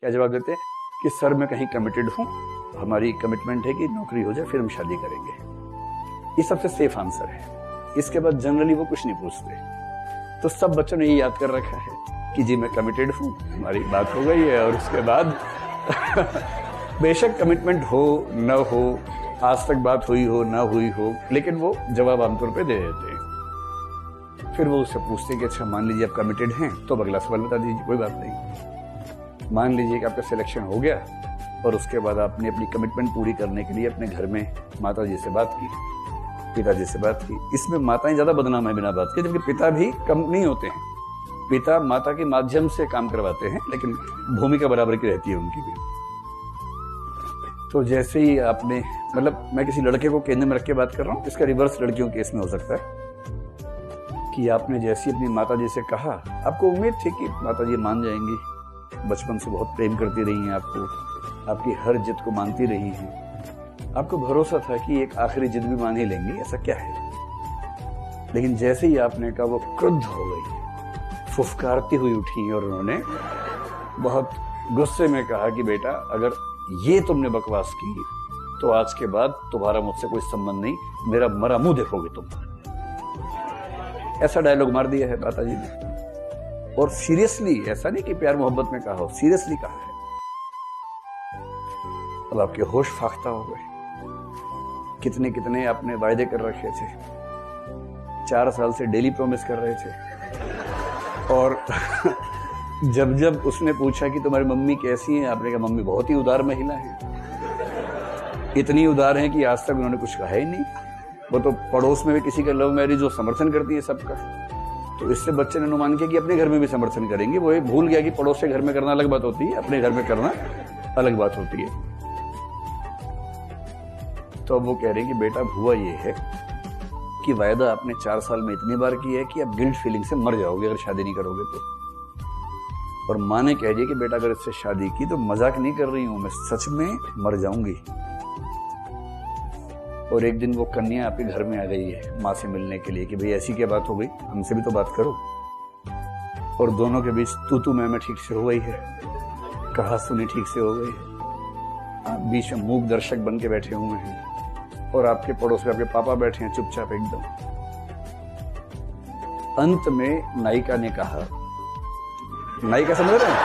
क्या जवाब देते हैं कि सर मैं कहीं कमिटेड हूँ, हमारी कमिटमेंट है कि नौकरी हो जाए फिर हम शादी करेंगे। ये सबसे सेफ आंसर है। इसके बाद जनरली वो कुछ नहीं पूछते। तो सब बच्चों ने ये याद कर रखा है कि जी मैं कमिटेड हूँ, हमारी बात हो गई है, और उसके बाद बेशक कमिटमेंट हो न हो, आज तक बात हुई हो ना हुई हो, लेकिन वो जवाब आमतौर पे दे देते हैं। फिर वो उससे पूछते हैं कि अच्छा मान लीजिए आप कमिटेड हैं, तो अगला सवाल बता दीजिए। कोई बात नहीं, मान लीजिए कि आपका सिलेक्शन हो गया और उसके बाद आपने अपनी कमिटमेंट पूरी करने के लिए अपने घर में माता जी से बात की, पिताजी से बात की। इसमें माताएं ज्यादा बदनाम है बिना बात के, जबकि पिता भी कम नहीं होते हैं। पिता माता के माध्यम से काम करवाते हैं, लेकिन भूमिका बराबर की रहती है उनकी भी। तो जैसे ही आपने, मतलब मैं किसी लड़के को केंद्र में रख के बात कर रहा हूँ, इसका रिवर्स लड़कियों के केस में हो सकता है कि आपने जैसी अपनी माता जी से कहा, आपको उम्मीद थी कि माता जी मान जाएंगी, बचपन से बहुत प्रेम करती रही हैं आपको, आपकी हर जिद को मानती रही हैं, आपको भरोसा था कि एक आखिरी जिद भी मान ही लेंगी, ऐसा क्या है। लेकिन जैसे ही आपने कहा, वो क्रुद्ध हो गई, फुफकारती हुई उठी और उन्होंने बहुत गुस्से में कहा कि बेटा अगर ये तुमने बकवास की तो आज के बाद तुम्हारा मुझसे कोई संबंध नहीं, मेरा मरा मुंह देखोगे तुम। ऐसा डायलॉग मार दिया है माता जी ने, और सीरियसली, ऐसा नहीं कि प्यार मोहब्बत में कहा हो, सीरियसली कहा है। अब आपके होश फाख्ता हो गए। कितने कितने आपने वायदे कर रखे थे, 4 साल से डेली प्रॉमिस कर रहे थे, और जब जब उसने पूछा कि तुम्हारी मम्मी कैसी है, आपने कहा मम्मी बहुत ही उदार महिला है, इतनी उदार है कि आज तक उन्होंने कुछ कहा ही नहीं। वो तो पड़ोस में भी किसी का लव मैरिज जो समर्थन करती है सबका, तो इससे बच्चे ने अनुमान किया कि अपने घर में भी समर्थन करेंगे। वो भूल गया कि पड़ोस के घर में करना अलग बात होती है, अपने घर में करना अलग बात होती है। तो अब वो कह रहे हैं कि बेटा हुआ ये है कि वायदा आपने 4 साल में इतनी बार किया है कि आप गिल्ट फीलिंग से मर जाओगे अगर शादी नहीं करोगे तो। और माँ ने कह दिया कि बेटा अगर इससे शादी की तो मजाक नहीं कर रही हूं, मैं सच में मर जाऊंगी। और एक दिन वो कन्या आपके घर में आ गई है माँ से मिलने के लिए कि भाई ऐसी क्या बात हो गई, हमसे भी तो बात करो। और दोनों के बीच तू मैं ठीक से हो गई है, कहा सुनी ठीक से हो गई है। आप बीच में मूक दर्शक बन के बैठे हुए हैं, और आपके पड़ोस में आपके पापा बैठे हैं चुपचाप एकदम। अंत में नायिका ने कहा, नायिका समझ रहे हैं?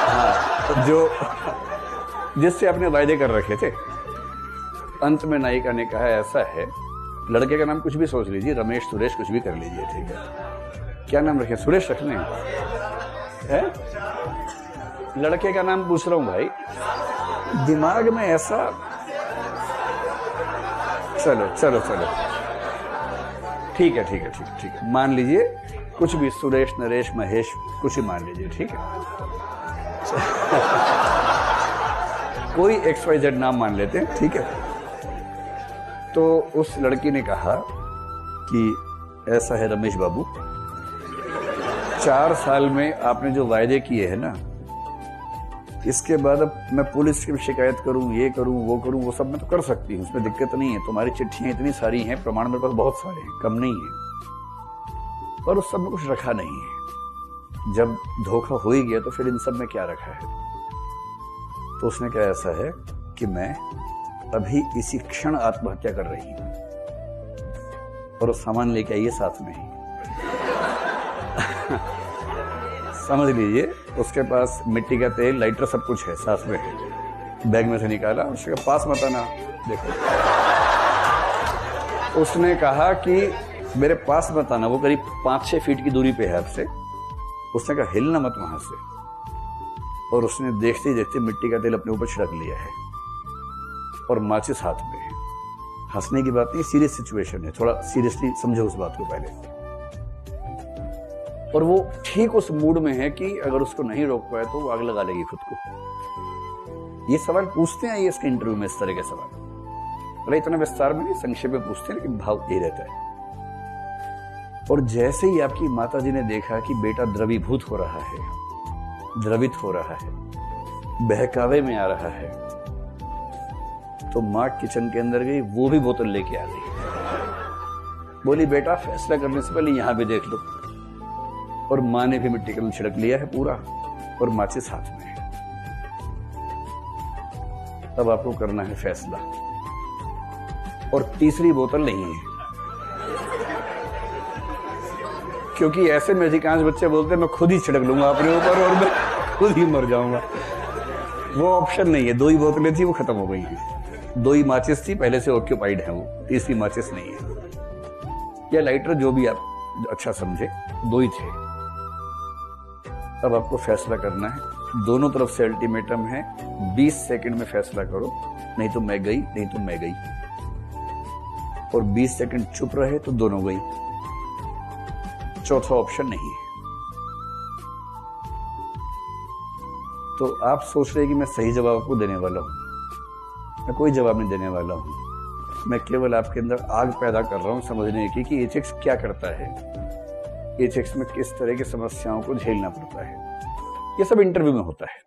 हाँ, जो जिससे आपने वायदे कर रखे थे। अंत में नायिका ने कहा ऐसा है, लड़के का नाम कुछ भी सोच लीजिए, रमेश सुरेश कुछ भी कर लीजिए, ठीक है? क्या नाम रखें? सुरेश रखने हैं? लड़के का नाम पूछ रहा हूं भाई, दिमाग में ऐसा। चलो चलो चलो, ठीक है ठीक है ठीक है ठीक है, मान लीजिए कुछ भी, सुरेश नरेश महेश कुछ ही मान लीजिए, ठीक है? कोई XYZ नाम मान लेते हैं, ठीक है? तो उस लड़की ने कहा कि ऐसा है रमेश बाबू, 4 साल में आपने जो वायदे किए हैं ना, इसके बाद अब मैं पुलिस की शिकायत करूं, ये करूं, वो करूं, वो सब मैं तो कर सकती हूं, उसमें दिक्कत नहीं है। तुम्हारी चिट्ठियां इतनी सारी हैं, प्रमाण मेरे पास बहुत सारे हैं, कम नहीं है, पर उस सब में कुछ रखा नहीं है। जब धोखा हो ही गया तो फिर इन सब में क्या रखा है? तो उसने कहा ऐसा है कि मैं अभी इसी क्षण आत्महत्या कर रही हूं, और वो सामान लेके आइए साथ में ही। समझ लीजिए, उसके पास मिट्टी का तेल, लाइटर, सब कुछ है साथ में। बैग में से निकाला, उसके पास मत आना, देखो। उसने कहा कि मेरे पास मत आना, वो करीब 5-6 फीट की दूरी पे है आपसे। उसने कहा हिलना मत वहां से, और उसने देखते ही देखते मिट्टी का तेल अपने ऊपर छिड़क लिया है, और माचिस हाथ में है। हंसने की बात नहीं, सीरियस सिचुएशन है, थोड़ा सीरियसली समझो उस बात को पहले। और वो ठीक उस मूड में है कि अगर उसको नहीं रोक पाए तो वो आग लगा लेगी खुद को। ये सवाल पूछते हैं ये इसके इंटरव्यू में, इस तरह के सवाल, मतलब इतना विस्तार में नहीं, संक्षेप में पूछते हैं, लेकिन भाव ये रहता है। और जैसे ही आपकी माताजी ने देखा कि बेटा द्रवीभूत हो रहा है, द्रवित हो रहा है, बहकावे में आ रहा है, तो माँ किचन के अंदर गई, वो भी बोतल लेके आ गई। बोली बेटा फैसला करने से पहले यहां भी देख लो। और माँ ने भी मिट्टी का छिड़क लिया है पूरा, और माचिस हाथ में है। तब आपको करना है फैसला। और तीसरी बोतल नहीं है, क्योंकि ऐसे में अधिकांश बच्चे बोलते हैं मैं खुद ही छिड़क लूंगा अपने ऊपर और मैं खुद ही मर जाऊंगा। वो ऑप्शन नहीं है। 2 ही बोतलें थी, वो खत्म हो गई हैं। 2 ही माचिस थी, पहले से ऑक्यूपाइड है वो, तीसरी माचिस नहीं है। या लाइटर, जो भी आप अच्छा समझे, 2 ही थे। अब आपको फैसला करना है। दोनों तरफ से अल्टीमेटम है, 20 सेकंड में फैसला करो, नहीं तो मैं गई, नहीं तो मैं गई। और 20 सेकंड चुप रहे तो दोनों गई। चौथा ऑप्शन नहीं है। तो आप सोच रहे हैं कि मैं सही जवाब आपको देने वाला हूं। मैं कोई जवाब नहीं देने वाला हूं। मैं केवल आपके अंदर आग पैदा कर रहा हूं समझने की कि एचएक्स क्या करता है, एचएक्स में किस तरह की समस्याओं को झेलना पड़ता है। ये सब इंटरव्यू में होता है।